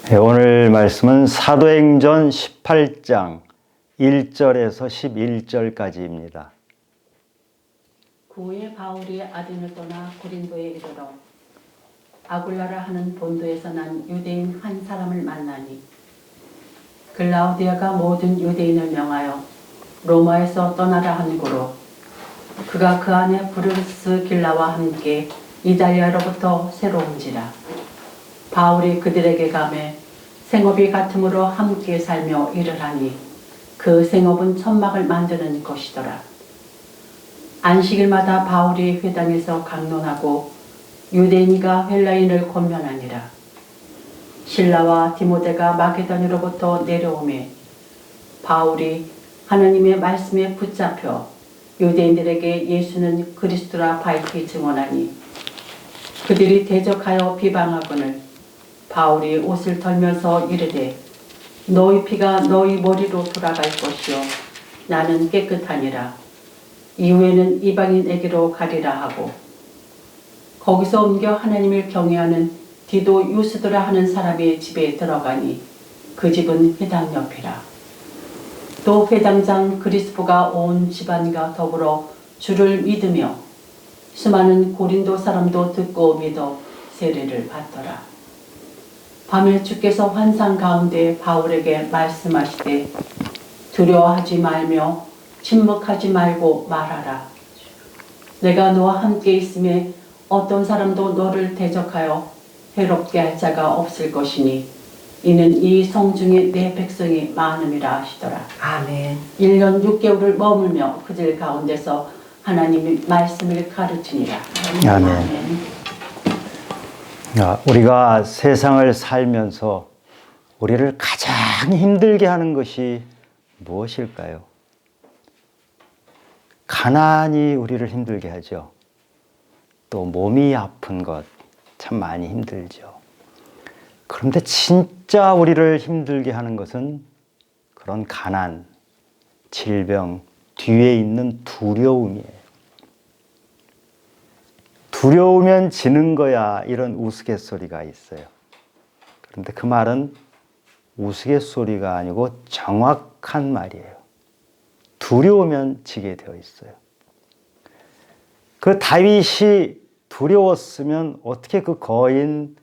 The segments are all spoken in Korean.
네, 오늘 말씀은 사도행전 18장 1절에서 11절까지입니다. 그 후에 바울이 아덴을 떠나 고린도에 이르러 아굴라라 하는 본도에서 난 유대인 한 사람을 만나니 글라우디아가 모든 유대인을 명하여 로마에서 떠나라 한 고로 그가 그 안에 브루스길라와 함께 이달리아로부터 새로 온지라. 바울이 그들에게 가매 생업이 같음으로 함께 살며 일을 하니 그 생업은 천막을 만드는 것이더라. 안식일마다 바울이 회당에서 강론하고 유대인이가 헬라인을 권면하니라. 실라와 디모데가 마게도냐로부터 내려오매 바울이 하나님의 말씀에 붙잡혀 유대인들에게 예수는 그리스도라 밝히 증언하니 그들이 대적하여 비방하거늘 바울이 옷을 털면서 이르되 너희 피가 너희 머리로 돌아갈 것이요 나는 깨끗하니라. 이후에는 이방인에게로 가리라 하고 거기서 옮겨 하나님을 경외하는 디도 유스도라 하는 사람의 집에 들어가니 그 집은 회당 옆이라. 또 회당장 그리스포가 온 집안과 더불어 주를 믿으며 수많은 고린도 사람도 듣고 믿어 세례를 받더라. 밤에 주께서 환상 가운데 바울에게 말씀하시되 두려워하지 말며 침묵하지 말고 말하라. 내가 너와 함께 있음에 어떤 사람도 너를 대적하여 해롭게 할 자가 없을 것이니 이는 이 성중에 내 백성이 많음이라 하시더라. 아멘. 1년 6개월을 머물며 그들 가운데서 하나님의 말씀을 가르치니라. 아멘. 우리가 세상을 살면서 우리를 가장 힘들게 하는 것이 무엇일까요? 가난이 우리를 힘들게 하죠. 또 몸이 아픈 것 참 많이 힘들죠. 그런데 진짜 우리를 힘들게 하는 것은 그런 가난, 질병 뒤에 있는 두려움이에요. 두려우면 지는 거야, 이런 우스갯소리가 있어요. 그런데 그 말은 우스갯소리가 아니고 정확한 말이에요. 두려우면 지게 되어 있어요. 그 다윗이 두려웠으면 어떻게 그 거인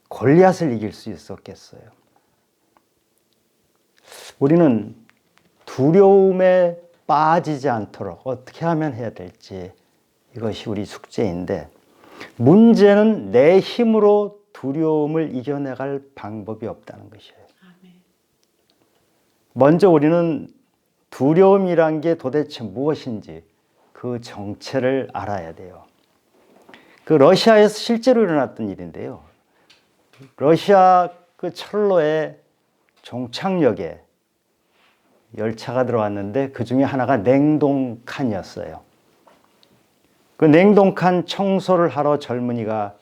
골리앗을 이길 수 있었겠어요? 우리는 두려움에 빠지지 않도록 어떻게 하면 해야 될지, 이것이 우리 숙제인데, 문제는 내 힘으로 두려움을 이겨내갈 방법이 없다는 것이에요. 먼저 우리는 두려움이란 게 도대체 무엇인지 그 정체를 알아야 돼요. 그 러시아에서 실제로 일어났던 일인데요. 러시아 그 철로의 종착역에 열차가 들어왔는데 그 중에 하나가 냉동칸이었어요. 그 냉동칸 청소를 하러 젊은이가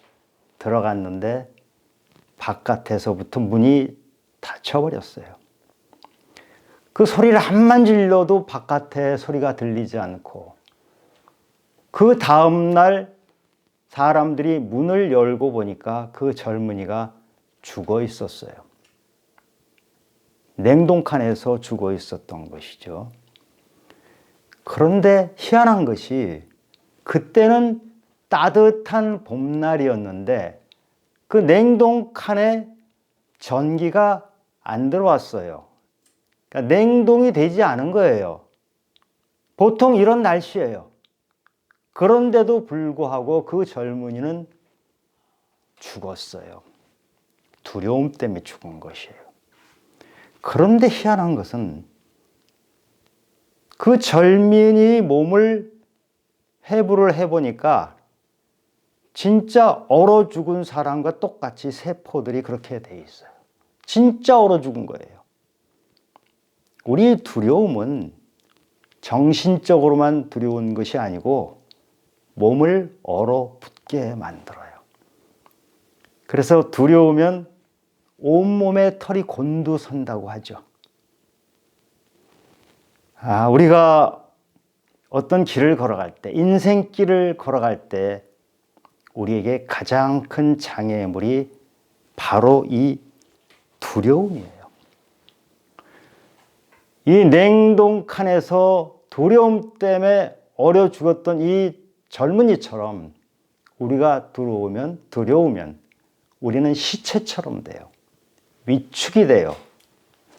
들어갔는데 바깥에서부터 문이 닫혀버렸어요. 그 소리를 한만 질러도 바깥에 소리가 들리지 않고, 그 다음날 사람들이 문을 열고 보니까 그 젊은이가 죽어 있었어요. 냉동칸에서 죽어 있었던 것이죠. 그런데 희한한 것이 그때는 따뜻한 봄날이었는데 그 냉동칸에 전기가 안 들어왔어요. 그러니까 냉동이 되지 않은 거예요. 보통 이런 날씨예요. 그런데도 불구하고 그 젊은이는 죽었어요. 두려움 때문에 죽은 것이에요. 그런데 희한한 것은 그 젊은이 몸을 해부를 해보니까 진짜 얼어 죽은 사람과 똑같이 세포들이 그렇게 돼 있어요. 진짜 얼어 죽은 거예요. 우리 두려움은 정신적으로만 두려운 것이 아니고 몸을 얼어붙게 만들어요. 그래서 두려우면 온몸에 털이 곤두선다고 하죠. 우리가 어떤 길을 걸어갈 때, 인생길을 걸어갈 때 우리에게 가장 큰 장애물이 바로 이 두려움이에요. 이 냉동칸에서 두려움 때문에 얼어 죽었던 이 젊은이처럼 우리가 두려우면 우리는 시체처럼 돼요. 위축이 돼요.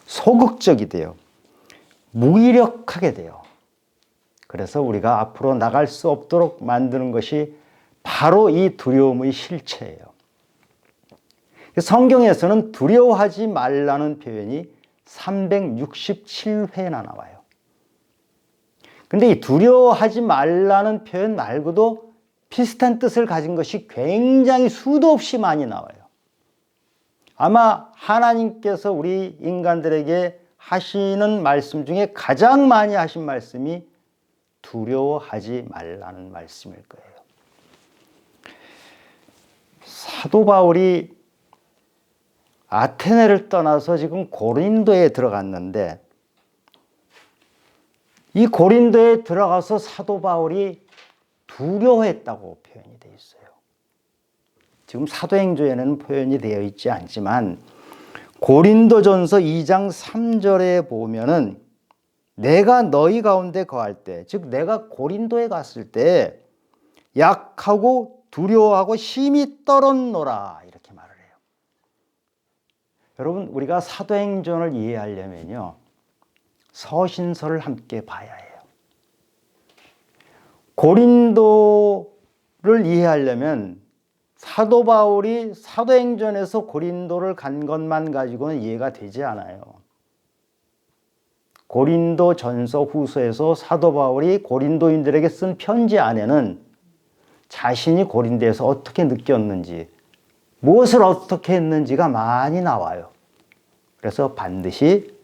소극적이 돼요. 무기력하게 돼요. 그래서 우리가 앞으로 나갈 수 없도록 만드는 것이 바로 이 두려움의 실체예요. 성경에서는 두려워하지 말라는 표현이 367회나 나와요. 근데 이 두려워하지 말라는 표현 말고도 비슷한 뜻을 가진 것이 굉장히 수도 없이 많이 나와요. 아마 하나님께서 우리 인간들에게 하시는 말씀 중에 가장 많이 하신 말씀이 두려워하지 말라는 말씀일 거예요. 사도 바울이 아테네를 떠나서 지금 고린도에 들어갔는데, 이 고린도에 들어가서 사도 바울이 두려워했다고 표현이 되어 있어요. 지금 사도행전에는 표현이 되어 있지 않지만 고린도전서 2장 3절에 보면은 내가 너희 가운데 거할 때, 즉 내가 고린도에 갔을 때 약하고 두려워하고 심히 떨었노라, 이렇게 말을 해요. 여러분, 우리가 사도행전을 이해하려면요, 서신서를 함께 봐야 해요. 고린도를 이해하려면 사도 바울이 사도행전에서 고린도를 간 것만 가지고는 이해가 되지 않아요. 고린도 전서 후서에서 사도 바울이 고린도인들에게 쓴 편지 안에는 자신이 고린도에서 어떻게 느꼈는지, 무엇을 어떻게 했는지가 많이 나와요. 그래서 반드시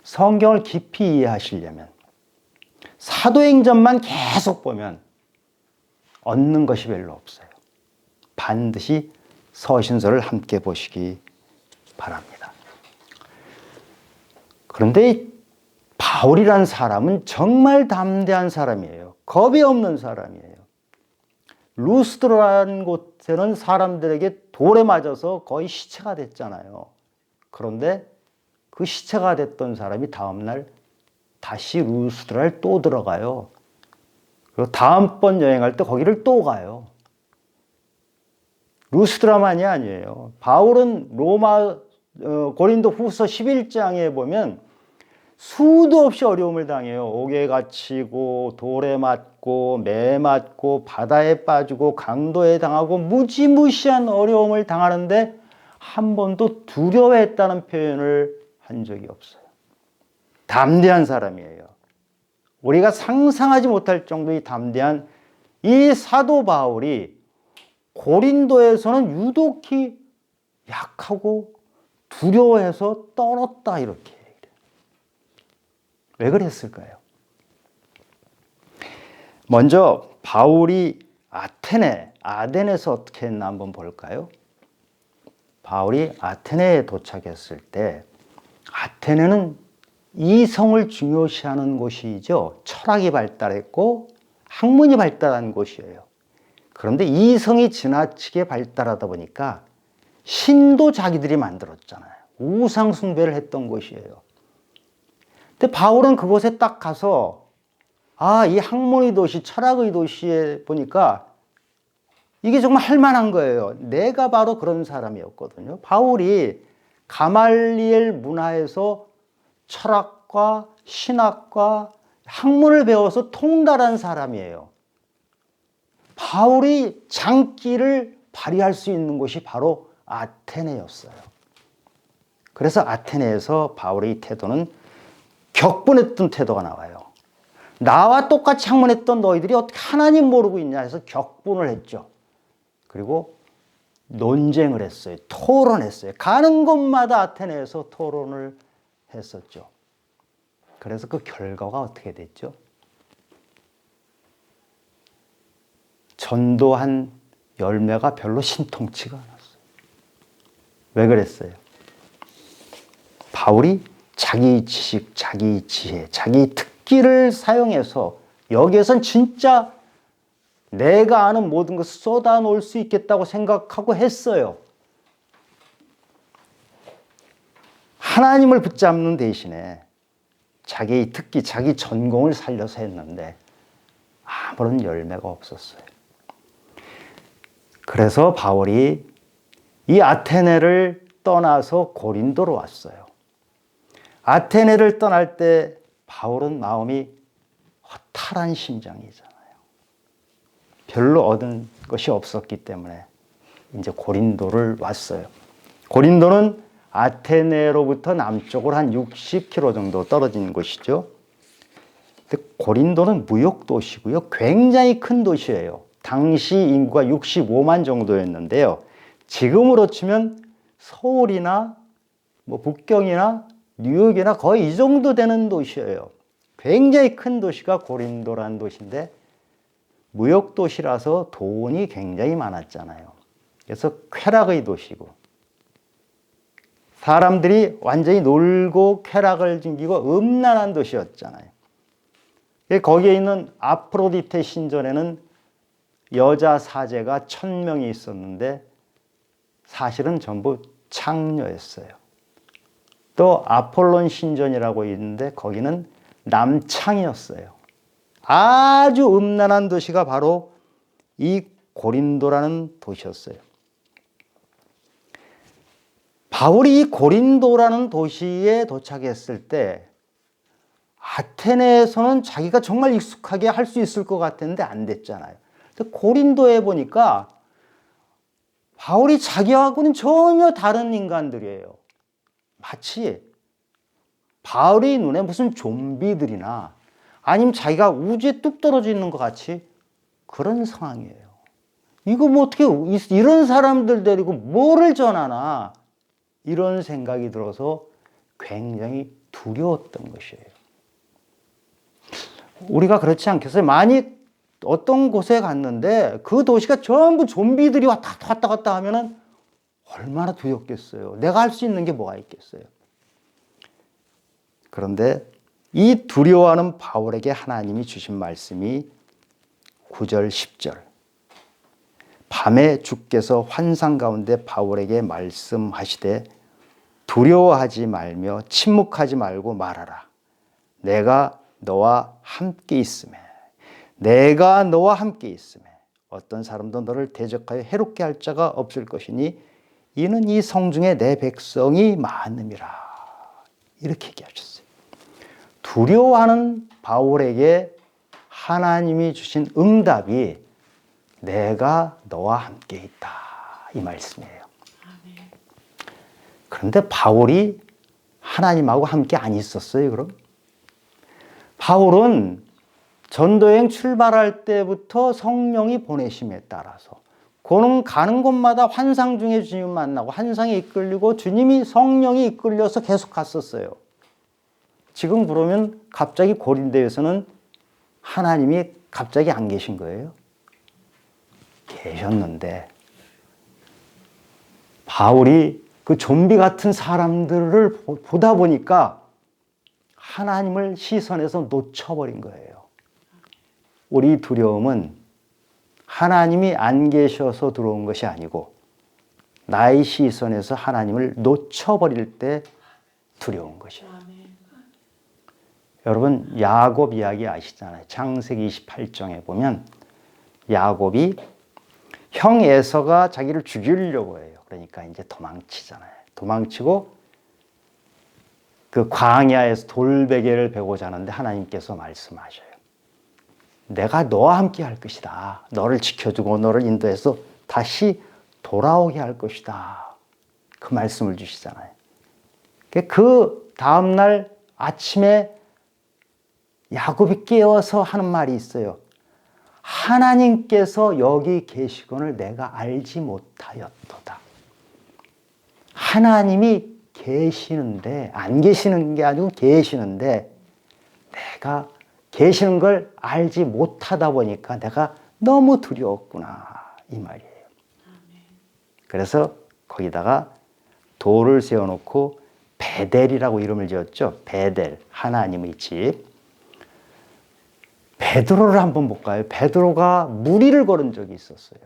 성경을 깊이 이해하시려면 사도행전만 계속 보면 얻는 것이 별로 없어요. 반드시 서신서를 함께 보시기 바랍니다. 그런데 바울이라는 사람은 정말 담대한 사람이에요. 겁이 없는 사람이에요. 루스드라는 곳에는 사람들에게 돌에 맞아서 거의 시체가 됐잖아요. 그런데 그 시체가 됐던 사람이 다음날 다시 루스드라를 또 들어가요. 그리고 다음번 여행할 때 거기를 또 가요. 루스드라만이 아니에요. 바울은 고린도 후서 11장에 보면 수도 없이 어려움을 당해요. 옥에 갇히고 돌에 맞고 매 맞고 바다에 빠지고 강도에 당하고 무지무시한 어려움을 당하는데 한 번도 두려워했다는 표현을 한 적이 없어요. 담대한 사람이에요. 우리가 상상하지 못할 정도의 담대한 이 사도 바울이 고린도에서는 유독히 약하고 두려워해서 떨었다, 이렇게. 왜 그랬을까요? 먼저 바울이 아덴에서 어떻게 했나 한번 볼까요? 바울이 아테네에 도착했을 때, 아테네는 이성을 중요시하는 곳이죠. 철학이 발달했고 학문이 발달한 곳이에요. 그런데 이성이 지나치게 발달하다 보니까 신도 자기들이 만들었잖아요. 우상 숭배를 했던 곳이에요. 근데 바울은 그곳에 딱 가서 이 학문의 도시, 철학의 도시에 보니까 이게 정말 할 만한 거예요. 내가 바로 그런 사람이었거든요. 바울이 가말리엘 문화에서 철학과 신학과 학문을 배워서 통달한 사람이에요. 바울이 장기를 발휘할 수 있는 곳이 바로 아테네였어요. 그래서 아테네에서 바울의 태도는 격분했던 태도가 나와요. 나와 똑같이 학문했던 너희들이 어떻게 하나님 모르고 있냐 해서 격분을 했죠. 그리고 논쟁을 했어요. 토론했어요. 가는 곳마다 아테네에서 토론을 했었죠. 그래서 그 결과가 어떻게 됐죠? 전도한 열매가 별로 신통치가 않았어요. 왜 그랬어요? 바울이 자기 지식, 자기 지혜, 자기 특기를 사용해서 여기에선 진짜 내가 아는 모든 것을 쏟아놓을 수 있겠다고 생각하고 했어요. 하나님을 붙잡는 대신에 자기 특기, 자기 전공을 살려서 했는데 아무런 열매가 없었어요. 그래서 바울이 이 아테네를 떠나서 고린도로 왔어요. 아테네를 떠날 때 바울은 마음이 허탈한 심정이잖아요. 별로 얻은 것이 없었기 때문에 이제 고린도를 왔어요. 고린도는 아테네로부터 남쪽으로 한 60km 정도 떨어진 곳이죠. 근데 고린도는 무역 도시고요. 굉장히 큰 도시예요. 당시 인구가 65만 정도였는데요. 지금으로 치면 서울이나 뭐 북경이나 뉴욕이나 거의 이 정도 되는 도시예요. 굉장히 큰 도시가 고린도라는 도시인데 무역 도시라서 돈이 굉장히 많았잖아요. 그래서 쾌락의 도시고 사람들이 완전히 놀고 쾌락을 즐기고 음란한 도시였잖아요. 거기에 있는 아프로디테 신전에는 여자 사제가 1000명이 있었는데 사실은 전부 창녀였어요. 또 아폴론 신전이라고 있는데 거기는 남창이었어요. 아주 음란한 도시가 바로 이 고린도라는 도시였어요. 바울이 이 고린도라는 도시에 도착했을 때 아테네에서는 자기가 정말 익숙하게 할 수 있을 것 같았는데 안 됐잖아요. 고린도에 보니까 바울이 자기하고는 전혀 다른 인간들이에요. 마치 바울의 눈에 무슨 좀비들이나 아니면 자기가 우주에 뚝 떨어져 있는 것 같이 그런 상황이에요. 이거 뭐 어떻게 이런 사람들 데리고 뭐를 전하나 이런 생각이 들어서 굉장히 두려웠던 것이에요. 우리가 그렇지 않겠어요? 만약 어떤 곳에 갔는데 그 도시가 전부 좀비들이 왔다 갔다 하면은 얼마나 두렵겠어요. 내가 할 수 있는 게 뭐가 있겠어요. 그런데 이 두려워하는 바울에게 하나님이 주신 말씀이 9절 10절 밤에 주께서 환상 가운데 바울에게 말씀하시되 두려워하지 말며 침묵하지 말고 말하라. 내가 너와 함께 있음에 내가 너와 함께 있음에 어떤 사람도 너를 대적하여 해롭게 할 자가 없을 것이니 이는 이 성중에 내 백성이 많음이라. 이렇게 얘기하셨어요. 두려워하는 바울에게 하나님이 주신 응답이 내가 너와 함께 있다. 이 말씀이에요. 그런데 바울이 하나님하고 함께 안 있었어요, 그럼? 바울은 전도여행 출발할 때부터 성령이 보내심에 따라서 그는 가는 곳마다 환상 중에 주님을 만나고 환상에 이끌리고 주님이 성령이 이끌려서 계속 갔었어요. 지금 그러면 갑자기 고린도에서는 하나님이 갑자기 안 계신 거예요? 계셨는데 바울이 그 좀비 같은 사람들을 보다 보니까 하나님을 시선에서 놓쳐버린 거예요. 우리 두려움은 하나님이 안 계셔서 들어온 것이 아니고 나의 시선에서 하나님을 놓쳐버릴 때 두려운 것이에요. 여러분 야곱 이야기 아시잖아요. 창세기 28장에 보면 야곱이 형 에서가 자기를 죽이려고 해요. 그러니까 이제 도망치잖아요. 도망치고 그 광야에서 돌베개를 베고자 하는데 하나님께서 말씀하셔요. 내가 너와 함께 할 것이다. 너를 지켜주고 너를 인도해서 다시 돌아오게 할 것이다. 그 말씀을 주시잖아요. 그 다음날 아침에 야곱이 깨어서 하는 말이 있어요. 하나님께서 여기 계시거늘 내가 알지 못하였도다. 하나님이 계시는데 안 계시는 게 아니고 계시는데 내가 계시는 걸 알지 못하다 보니까 내가 너무 두려웠구나 이 말이에요. 그래서 거기다가 돌을 세워놓고 베델이라고 이름을 지었죠. 베델, 하나님의 집. 베드로를 한번 볼까요? 베드로가 무리를 걸은 적이 있었어요.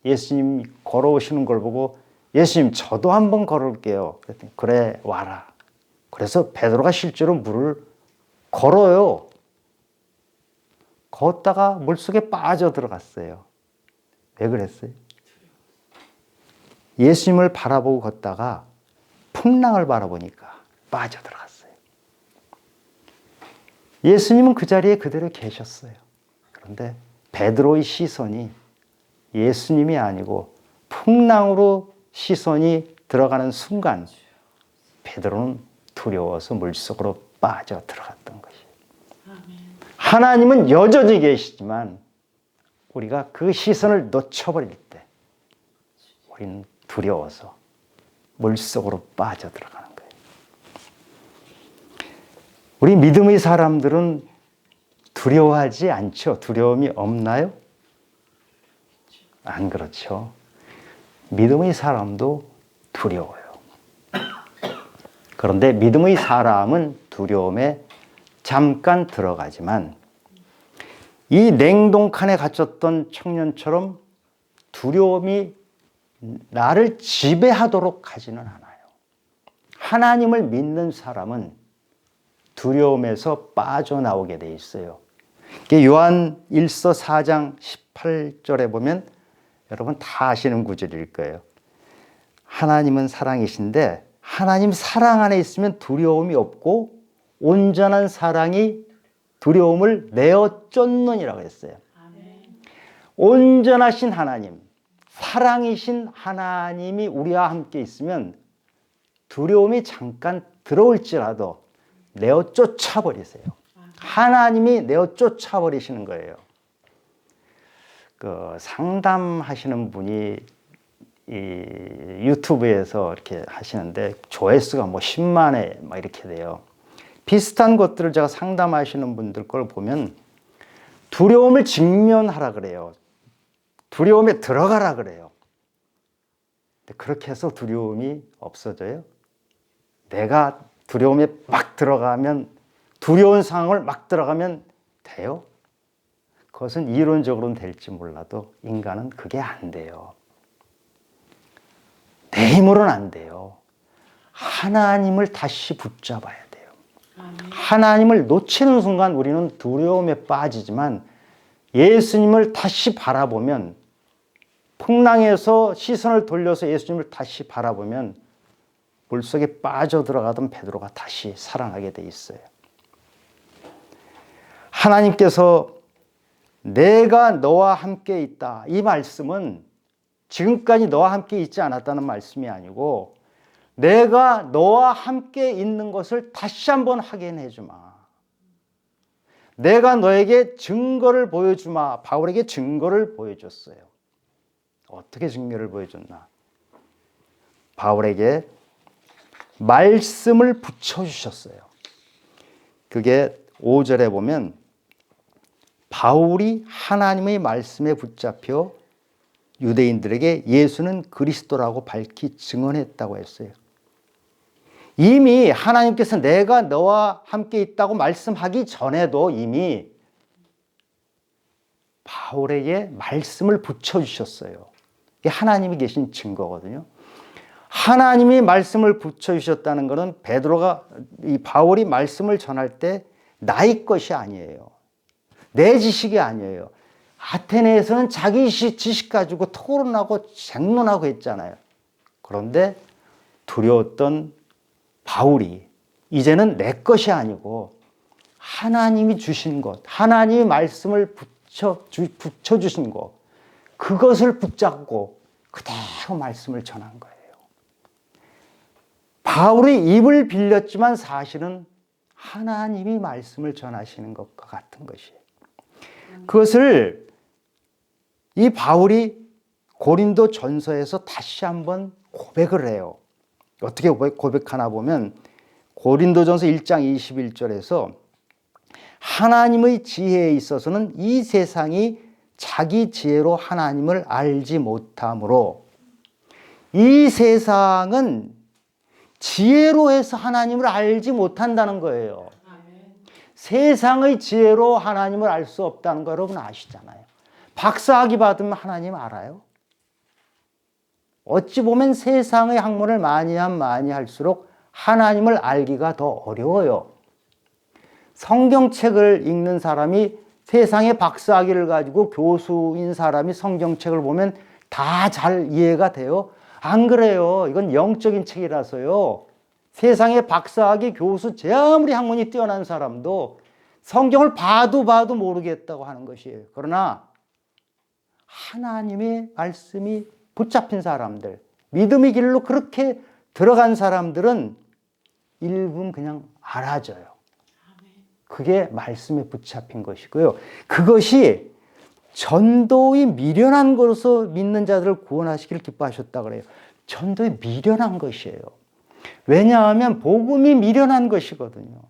예수님 걸어오시는 걸 보고 예수님 저도 한번 걸을게요. 그랬더니 그래 와라. 그래서 베드로가 실제로 물을 걸어요. 걷다가 물속에 빠져 들어갔어요. 왜 그랬어요? 예수님을 바라보고 걷다가 풍랑을 바라보니까 빠져 들어갔어요. 예수님은 그 자리에 그대로 계셨어요. 그런데 베드로의 시선이 예수님이 아니고 풍랑으로 시선이 들어가는 순간 베드로는 두려워서 물속으로 빠져 들어갔던 것이에요. 하나님은 여전히 계시지만 우리가 그 시선을 놓쳐버릴 때 우리는 두려워서 물속으로 빠져 들어가는 거예요. 우리 믿음의 사람들은 두려워하지 않죠? 두려움이 없나요? 안 그렇죠. 믿음의 사람도 두려워요. 그런데 믿음의 사람은 두려움에 잠깐 들어가지만 이 냉동칸에 갇혔던 청년처럼 두려움이 나를 지배하도록 하지는 않아요. 하나님을 믿는 사람은 두려움에서 빠져나오게 돼 있어요. 요한 1서 4장 18절에 보면 여러분 다 아시는 구절일 거예요. 하나님은 사랑이신데 하나님 사랑 안에 있으면 두려움이 없고 온전한 사랑이 두려움을 내어 쫓느니라고 했어요. 온전하신 하나님, 사랑이신 하나님이 우리와 함께 있으면 두려움이 잠깐 들어올지라도 내어 쫓아버리세요. 하나님이 내어 쫓아버리시는 거예요. 그 상담하시는 분이 이 유튜브에서 이렇게 하시는데 조회수가 뭐 10만회 막 이렇게 돼요. 비슷한 것들을 제가 상담하시는 분들 걸 보면 두려움을 직면하라 그래요. 두려움에 들어가라 그래요. 근데 그렇게 해서 두려움이 없어져요? 내가 두려움에 막 들어가면 두려운 상황을 막 들어가면 돼요? 그것은 이론적으로는 될지 몰라도 인간은 그게 안 돼요. 내 힘으로는 안 돼요. 하나님을 다시 붙잡아야 돼요. 하나님을 놓치는 순간 우리는 두려움에 빠지지만 예수님을 다시 바라보면 풍랑에서 시선을 돌려서 예수님을 다시 바라보면 물속에 빠져들어가던 베드로가 다시 살아나게 돼 있어요. 하나님께서 내가 너와 함께 있다. 이 말씀은 지금까지 너와 함께 있지 않았다는 말씀이 아니고 내가 너와 함께 있는 것을 다시 한번 확인해 주마. 내가 너에게 증거를 보여주마. 바울에게 증거를 보여줬어요. 어떻게 증거를 보여줬나? 바울에게 말씀을 붙여주셨어요. 그게 5절에 보면 바울이 하나님의 말씀에 붙잡혀 유대인들에게 예수는 그리스도라고 밝히 증언했다고 했어요. 이미 하나님께서 내가 너와 함께 있다고 말씀하기 전에도 이미 바울에게 말씀을 붙여주셨어요. 이게 하나님이 계신 증거거든요. 하나님이 말씀을 붙여주셨다는 것은 베드로가 이 바울이 말씀을 전할 때 나의 것이 아니에요. 내 지식이 아니에요. 아테네에서는 자기 지식 가지고 토론하고 쟁론하고 했잖아요. 그런데 두려웠던 바울이 이제는 내 것이 아니고 하나님이 주신 것, 하나님이 말씀을 붙여주신 것, 그것을 붙잡고 그대로 말씀을 전한 거예요. 바울이 입을 빌렸지만 사실은 하나님이 말씀을 전하시는 것과 같은 것이에요. 그것을 이 바울이 고린도 전서에서 다시 한번 고백을 해요. 어떻게 고백하나 보면 고린도 전서 1장 21절에서 하나님의 지혜에 있어서는 이 세상이 자기 지혜로 하나님을 알지 못하므로 이 세상은 지혜로 해서 하나님을 알지 못한다는 거예요. 세상의 지혜로 하나님을 알 수 없다는 거 여러분 아시잖아요. 박사학위 받으면 하나님 알아요? 어찌 보면 세상의 학문을 많이 할수록 하나님을 알기가 더 어려워요. 성경책을 읽는 사람이 세상의 박사학위를 가지고 교수인 사람이 성경책을 보면 다 잘 이해가 돼요? 안 그래요. 이건 영적인 책이라서요. 세상의 박사학위 교수 제 아무리 학문이 뛰어난 사람도 성경을 봐도 모르겠다고 하는 것이에요. 그러나 하나님의 말씀이 붙잡힌 사람들, 믿음의 길로 그렇게 들어간 사람들은 일부분 그냥 알아져요. 그게 말씀에 붙잡힌 것이고요. 그것이 전도의 미련한 것으로 믿는 자들을 구원하시기를 기뻐하셨다 그래요. 전도의 미련한 것이에요. 왜냐하면 복음이 미련한 것이거든요.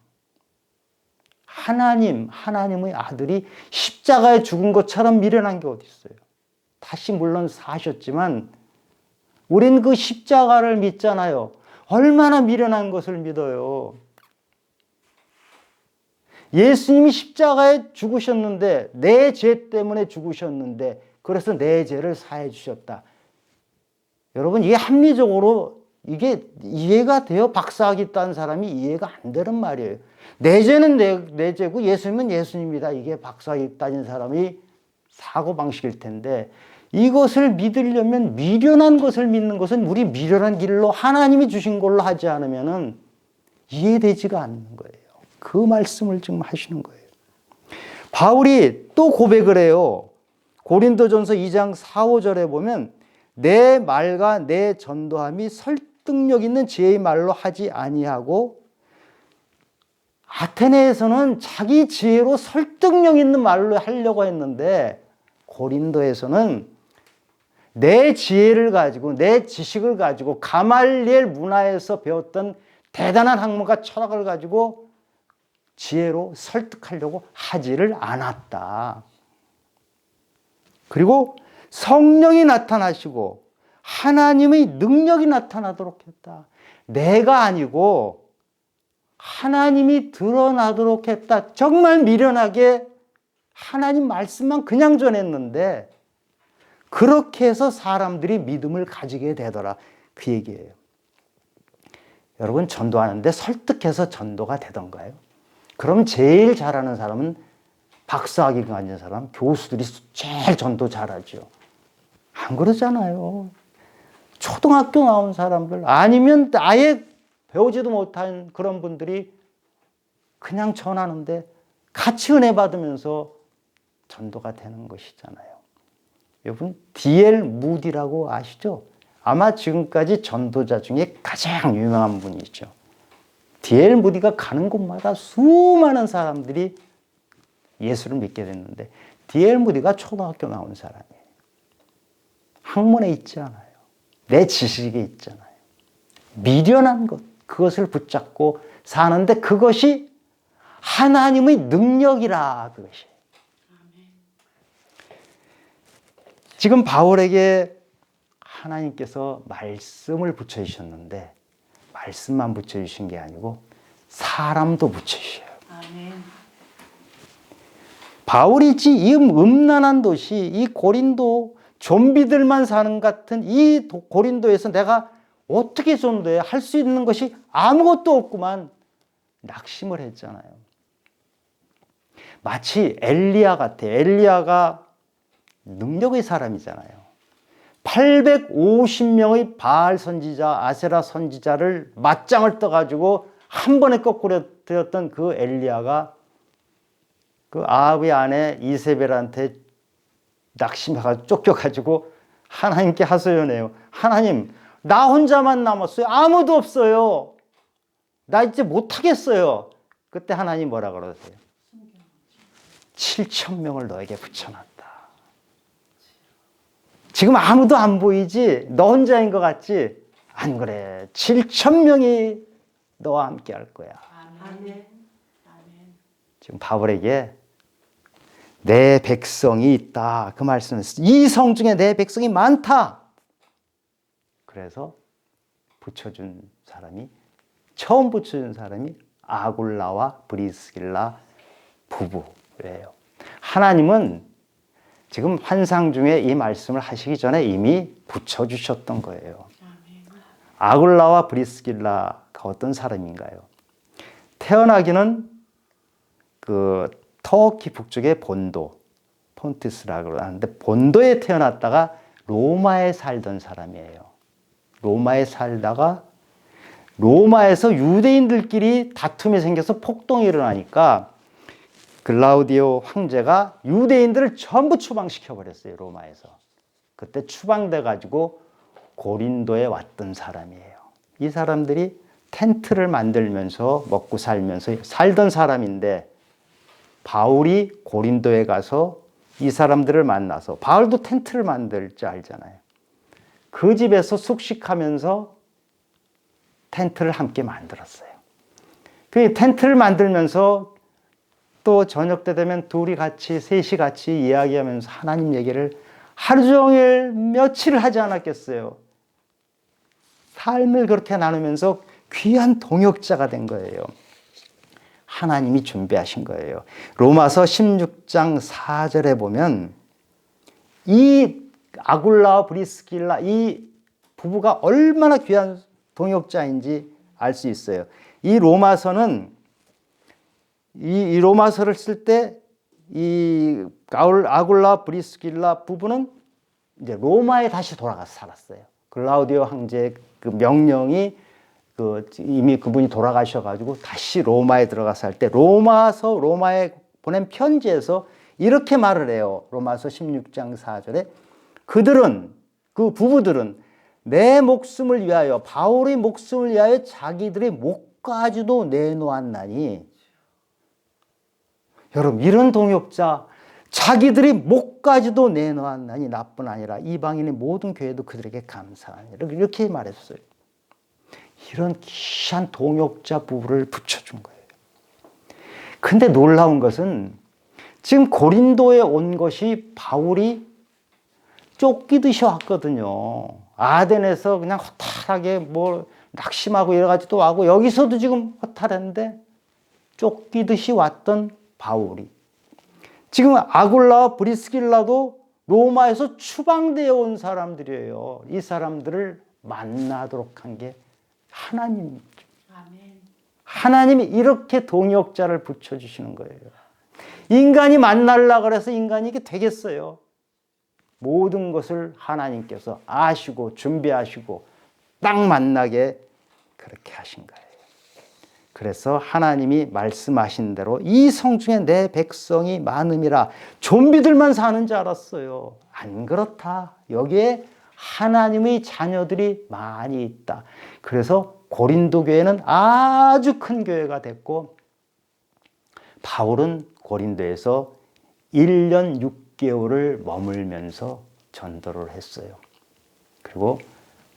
하나님의 아들이 십자가에 죽은 것처럼 미련한 게 어디 있어요? 다시 물론 사셨지만 우린 그 십자가를 믿잖아요. 얼마나 미련한 것을 믿어요. 예수님이 십자가에 죽으셨는데 내 죄 때문에 죽으셨는데 그래서 내 죄를 사해 주셨다. 여러분 이게 합리적으로 이게 이해가 돼요? 박사학위 딴 사람이 이해가 안 되는 말이에요. 내 죄는 내 죄고 예수님은 예수님이다. 이게 박사학위 따진 사람이 사고방식일 텐데 이것을 믿으려면 미련한 것을 믿는 것은 우리 미련한 길로 하나님이 주신 걸로 하지 않으면 이해되지가 않는 거예요. 그 말씀을 지금 하시는 거예요. 바울이 또 고백을 해요. 고린도전서 2장 4, 5절에 보면 내 말과 내 전도함이 설득력 있는 지혜의 말로 하지 아니하고 아테네에서는 자기 지혜로 설득력 있는 말로 하려고 했는데 고린도에서는 내 지혜를 가지고 내 지식을 가지고 가말리엘 문화에서 배웠던 대단한 학문과 철학을 가지고 지혜로 설득하려고 하지를 않았다. 그리고 성령이 나타나시고 하나님의 능력이 나타나도록 했다. 내가 아니고 하나님이 드러나도록 했다. 정말 미련하게 하나님 말씀만 그냥 전했는데 그렇게 해서 사람들이 믿음을 가지게 되더라. 그 얘기예요. 여러분 전도하는데 설득해서 전도가 되던가요? 그럼 제일 잘하는 사람은 박사학위 가진 사람, 교수들이 제일 전도 잘하죠. 안 그러잖아요. 초등학교 나온 사람들 아니면 아예 배우지도 못한 그런 분들이 그냥 전하는데 같이 은혜 받으면서 전도가 되는 것이잖아요. 여러분 D.L. 무디라고 아시죠? 아마 지금까지 전도자 중에 가장 유명한 분이죠. D.L. 무디가 가는 곳마다 수많은 사람들이 예수를 믿게 됐는데 D.L. 무디가 초등학교 나온 사람이에요. 학문에 있지 않아요. 내 지식에 있잖아요. 미련한 것, 그것을 붙잡고 사는데 그것이 하나님의 능력이라 그것이. 지금 바울에게 하나님께서 말씀을 붙여주셨는데 말씀만 붙여주신 게 아니고 사람도 붙여주셔요. 아멘. 바울이 이 음란한 도시, 이 고린도 좀비들만 사는 같은 이 고린도에서 내가 어떻게 전도해? 할 수 있는 것이 아무것도 없구만 낙심을 했잖아요. 마치 엘리야 같아요. 엘리야가 능력의 사람이잖아요. 850명의 바알 선지자, 아세라 선지자를 맞짱을 떠가지고 한 번에 거꾸로 들었던 그 엘리야가 그 아합의 아내 이세벨한테 낙심해가지고 쫓겨가지고 하나님께 하소연해요. 하나님, 나 혼자만 남았어요. 아무도 없어요. 나 이제 못하겠어요. 그때 하나님 뭐라 그러세요? 7,000명을 너에게 붙여놨다. 지금 아무도 안 보이지? 너 혼자인 것 같지? 안 그래. 7,000명이 너와 함께 할 거야. 아멘. 지금 바울에게 내 백성이 있다. 그 말씀을 이 성 중에 내 백성이 많다. 그래서 붙여준 사람이 처음 붙여준 사람이 아굴라와 브리스길라 부부예요. 하나님은 지금 환상 중에 이 말씀을 하시기 전에 이미 붙여주셨던 거예요. 아굴라와 브리스길라 어떤 사람인가요? 태어나기는 그 터키 북쪽의 본도, 폰티스라고 하는데 본도에 태어났다가 로마에 살던 사람이에요. 로마에 살다가 로마에서 유대인들끼리 다툼이 생겨서 폭동이 일어나니까 글라우디오 황제가 유대인들을 전부 추방시켜 버렸어요. 로마에서. 그때 추방돼 가지고 고린도에 왔던 사람이에요. 이 사람들이 텐트를 만들면서 먹고 살면서 살던 사람인데 바울이 고린도에 가서 이 사람들을 만나서 바울도 텐트를 만들 줄 알잖아요. 그 집에서 숙식하면서 텐트를 함께 만들었어요. 그 텐트를 만들면서 또 저녁 때 되면 셋이 같이 이야기하면서 하나님 얘기를 하루 종일 며칠을 하지 않았겠어요. 삶을 그렇게 나누면서 귀한 동역자가 된 거예요. 하나님이 준비하신 거예요. 로마서 16장 4절에 보면 이 아굴라와 브리스길라 이 부부가 얼마나 귀한 동역자인지 알 수 있어요. 이 로마서는 이 로마서를 쓸 때 이 아굴라 브리스길라 부부는 이제 로마에 다시 돌아가서 살았어요. 글라우디오 황제의 그 명령이 이미 그분이 돌아가셔가지고 다시 로마에 들어가서 할 때 로마에 보낸 편지에서 이렇게 말을 해요. 로마서 16장 4절에 그 부부들은 내 목숨을 위하여 바울의 목숨을 위하여 자기들의 목까지도 내놓았나니 여러분 이런 동역자 자기들이 목까지도 내놓았나니 나뿐 아니라 이방인의 모든 교회도 그들에게 감사하니 이렇게 말했어요. 이런 귀한 동역자 부부를 붙여준 거예요. 근데 놀라운 것은 지금 고린도에 온 것이 바울이 쫓기듯이 왔거든요. 아덴에서 그냥 허탈하게 낙심하고 여러 가지도 하고 여기서도 지금 허탈한데 쫓기듯이 왔던 바울이 지금 아굴라와 브리스길라도 로마에서 추방되어 온 사람들이에요. 이 사람들을 만나도록 한 게 하나님이죠. 하나님이 이렇게 동역자를 붙여주시는 거예요. 인간이 만나려고 그래서 인간이 이게 되겠어요. 모든 것을 하나님께서 아시고 준비하시고 딱 만나게 그렇게 하신 거예요. 그래서 하나님이 말씀하신 대로 이 성중에 내 백성이 많음이라 좀비들만 사는 줄 알았어요. 안 그렇다. 여기에 하나님의 자녀들이 많이 있다. 그래서 고린도 교회는 아주 큰 교회가 됐고 바울은 고린도에서 1년 6개월을 머물면서 전도를 했어요. 그리고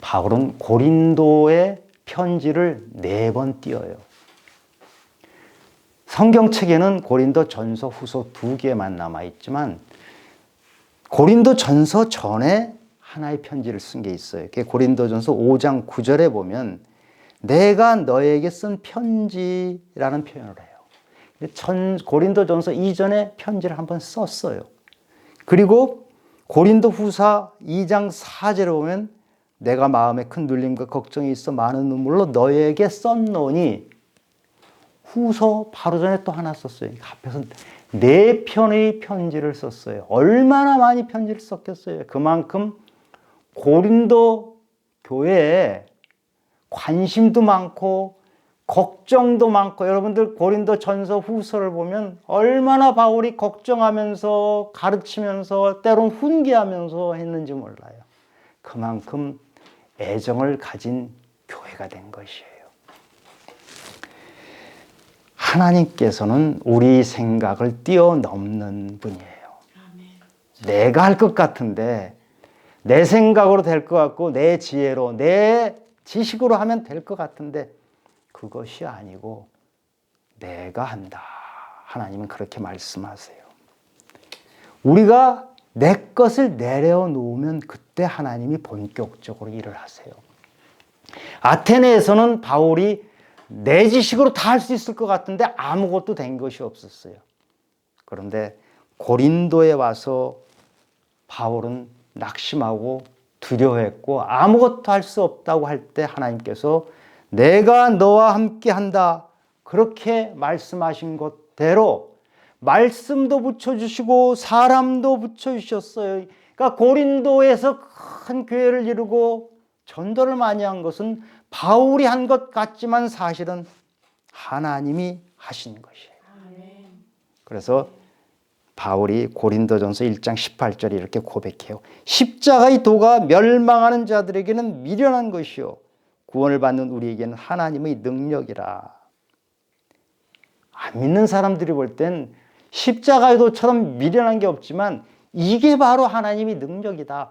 바울은 고린도의 편지를 4번 띄어요. 성경책에는 고린도 전서 후서 2개만 남아있지만 고린도 전서 전에 하나의 편지를 쓴 게 있어요. 그게 고린도 전서 5장 9절에 보면 내가 너에게 쓴 편지라는 표현을 해요. 고린도 전서 이전에 편지를 한번 썼어요. 그리고 고린도 후서 2장 4절에 보면 내가 마음에 큰 눌림과 걱정이 있어 많은 눈물로 너에게 썼노니 후서 바로 전에 또 하나 썼어요. 합해서 4편의 편지를 썼어요. 얼마나 많이 편지를 썼겠어요. 그만큼 고린도 교회에 관심도 많고 걱정도 많고 여러분들 고린도 전서 후서를 보면 얼마나 바울이 걱정하면서 가르치면서 때론 훈계하면서 했는지 몰라요. 그만큼 애정을 가진 교회가 된 것이에요. 하나님께서는 우리 생각을 뛰어넘는 분이에요. 내가 할 것 같은데 내 생각으로 될 것 같고 내 지혜로 내 지식으로 하면 될 것 같은데 그것이 아니고 내가 한다. 하나님은 그렇게 말씀하세요. 우리가 내 것을 내려놓으면 그때 하나님이 본격적으로 일을 하세요. 아테네에서는 바울이 내 지식으로 다 할 수 있을 것 같은데 아무것도 된 것이 없었어요. 그런데 고린도에 와서 바울은 낙심하고 두려워했고 아무것도 할 수 없다고 할 때 하나님께서 내가 너와 함께 한다. 그렇게 말씀하신 것대로 말씀도 붙여주시고 사람도 붙여주셨어요. 그러니까 고린도에서 큰 교회를 이루고 전도를 많이 한 것은 바울이 한 것 같지만 사실은 하나님이 하신 것이에요. 그래서 바울이 고린도전서 1장 18절에 이렇게 고백해요. 십자가의 도가 멸망하는 자들에게는 미련한 것이요 구원을 받는 우리에게는 하나님의 능력이라. 안 믿는 사람들이 볼 땐 십자가의 도처럼 미련한 게 없지만 이게 바로 하나님의 능력이다.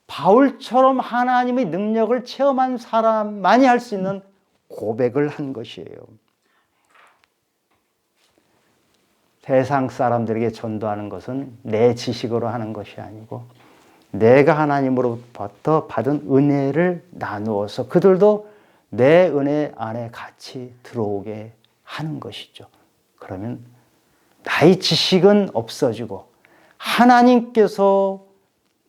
바울처럼 하나님의 능력을 체험한 사람만이 할 수 있는 고백을 한 것이에요. 세상 사람들에게 전도하는 것은 내 지식으로 하는 것이 아니고 내가 하나님으로부터 받은 은혜를 나누어서 그들도 내 은혜 안에 같이 들어오게 하는 것이죠. 그러면 나의 지식은 없어지고 하나님께서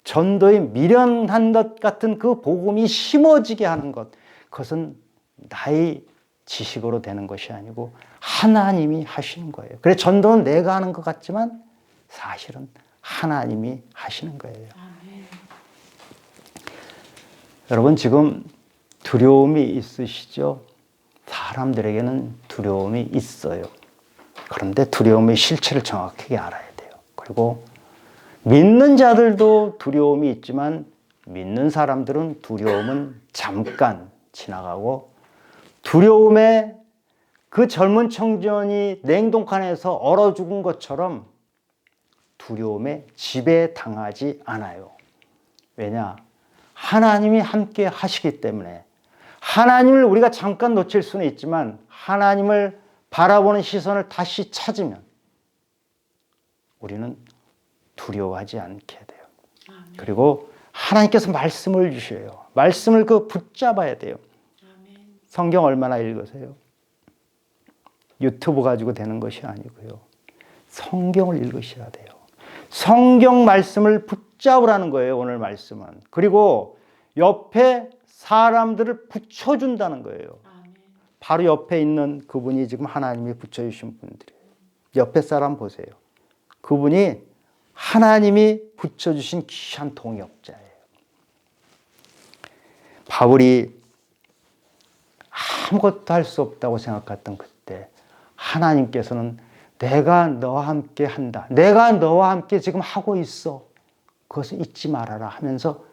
전도에 미련한 것 같은 그 복음이 심어지게 하는 것, 그것은 나의 지식으로 되는 것이 아니고 하나님이 하시는 거예요. 그래서 전도는 내가 하는 것 같지만 사실은 하나님이 하시는 거예요. 여러분 지금 두려움이 있으시죠? 사람들에게는 두려움이 있어요. 그런데 두려움의 실체를 정확하게 알아야 돼요. 그리고 믿는 자들도 두려움이 있지만 믿는 사람들은 두려움은 잠깐 지나가고 두려움에 그 젊은 청년이 냉동칸에서 얼어 죽은 것처럼 두려움에 지배당하지 않아요. 왜냐? 하나님이 함께 하시기 때문에. 하나님을 우리가 잠깐 놓칠 수는 있지만 하나님을 바라보는 시선을 다시 찾으면 우리는 두려워하지 않게 돼요. 그리고 하나님께서 말씀을 주셔요. 말씀을 붙잡아야 돼요. 성경 얼마나 읽으세요? 유튜브 가지고 되는 것이 아니고요. 성경을 읽으셔야 돼요. 성경 말씀을 붙잡으라는 거예요. 오늘 말씀은. 그리고 옆에 사람들을 붙여준다는 거예요. 바로 옆에 있는 그분이 지금 하나님이 붙여주신 분들이에요. 옆에 사람 보세요. 그분이 하나님이 붙여주신 귀한 동역자예요. 바울이 아무것도 할 수 없다고 생각했던 그때 하나님께서는 내가 너와 함께 한다. 내가 너와 함께 지금 하고 있어. 그것을 잊지 말아라 하면서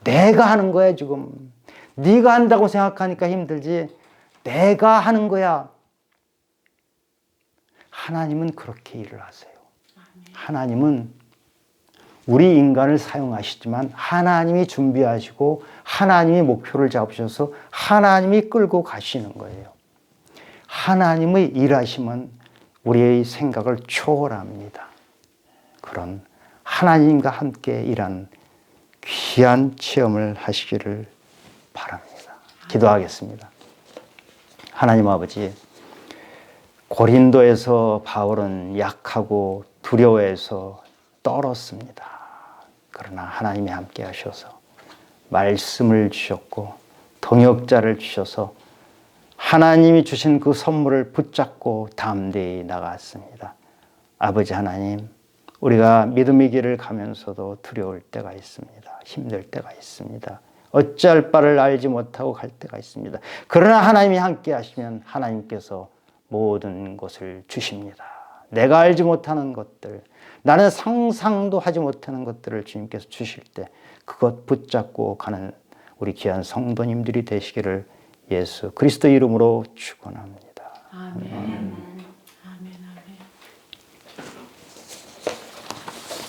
내가 하는 거야 지금. 네가 한다고 생각하니까 힘들지 내가 하는 거야. 하나님은 그렇게 일을 하세요. 하나님은 우리 인간을 사용하시지만 하나님이 준비하시고 하나님이 목표를 잡으셔서 하나님이 끌고 가시는 거예요. 하나님의 일하심은 우리의 생각을 초월합니다. 그런 하나님과 함께 일한 귀한 체험을 하시기를 바랍니다. 기도하겠습니다. 하나님 아버지, 고린도에서 바울은 약하고 두려워해서 떨었습니다. 그러나 하나님이 함께 하셔서 말씀을 주셨고 동역자를 주셔서 하나님이 주신 그 선물을 붙잡고 담대히 나갔습니다. 아버지 하나님, 우리가 믿음의 길을 가면서도 두려울 때가 있습니다. 힘들 때가 있습니다. 어찌할 바를 알지 못하고 갈 때가 있습니다. 그러나 하나님이 함께 하시면 하나님께서 모든 것을 주십니다. 내가 알지 못하는 것들, 나는 상상도 하지 못하는 것들을 주님께서 주실 때 그것 붙잡고 가는 우리 귀한 성도님들이 되시기를 예수 그리스도 이름으로 축원합니다. 아멘. 아멘.